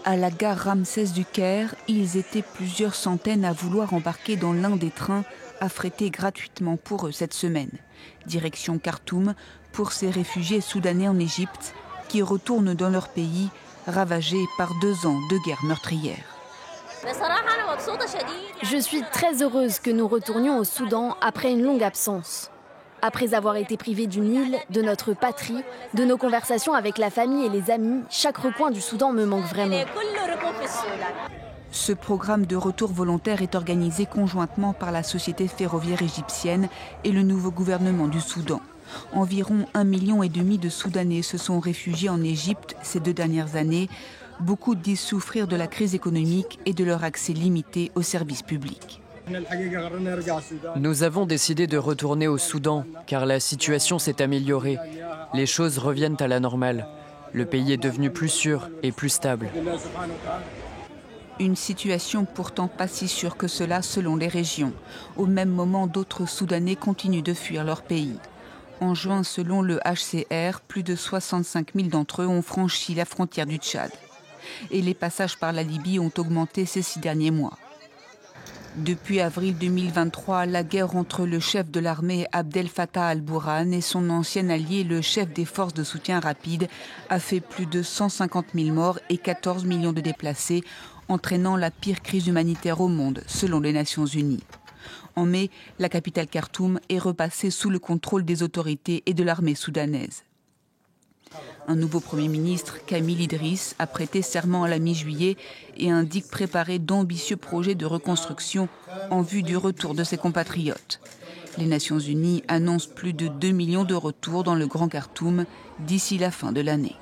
À la gare Ramsès du Caire, ils étaient plusieurs centaines à vouloir embarquer dans l'un des trains affrétés gratuitement pour eux cette semaine. Direction Khartoum pour ces réfugiés soudanais en Égypte qui retournent dans leur pays ravagé par 2 ans de guerre meurtrière. Je suis très heureuse que nous retournions au Soudan après une longue absence. Après avoir été privés d'une île, de notre patrie, de nos conversations avec la famille et les amis, chaque recoin du Soudan me manque vraiment. Ce programme de retour volontaire est organisé conjointement par la société ferroviaire égyptienne et le nouveau gouvernement du Soudan. Environ 1,5 million de Soudanais se sont réfugiés en Égypte ces 2 dernières années. Beaucoup disent souffrir de la crise économique et de leur accès limité aux services publics. Nous avons décidé de retourner au Soudan car la situation s'est améliorée. Les choses reviennent à la normale. Le pays est devenu plus sûr et plus stable. Une situation pourtant pas si sûre que cela selon les régions. Au même moment, d'autres Soudanais continuent de fuir leur pays. En juin, selon le HCR, plus de 65 000 d'entre eux ont franchi la frontière du Tchad. Et les passages par la Libye ont augmenté ces 6 derniers mois. Depuis avril 2023, la guerre entre le chef de l'armée Abdel Fattah al-Burhan et son ancien allié, le chef des forces de soutien rapide, a fait plus de 150 000 morts et 14 millions de déplacés, entraînant la pire crise humanitaire au monde, selon les Nations Unies. En mai, la capitale Khartoum est repassée sous le contrôle des autorités et de l'armée soudanaise. Un nouveau Premier ministre, Kamil Idriss, a prêté serment à la mi-juillet et indique préparer d'ambitieux projets de reconstruction en vue du retour de ses compatriotes. Les Nations Unies annoncent plus de 2 millions de retours dans le Grand Khartoum d'ici la fin de l'année.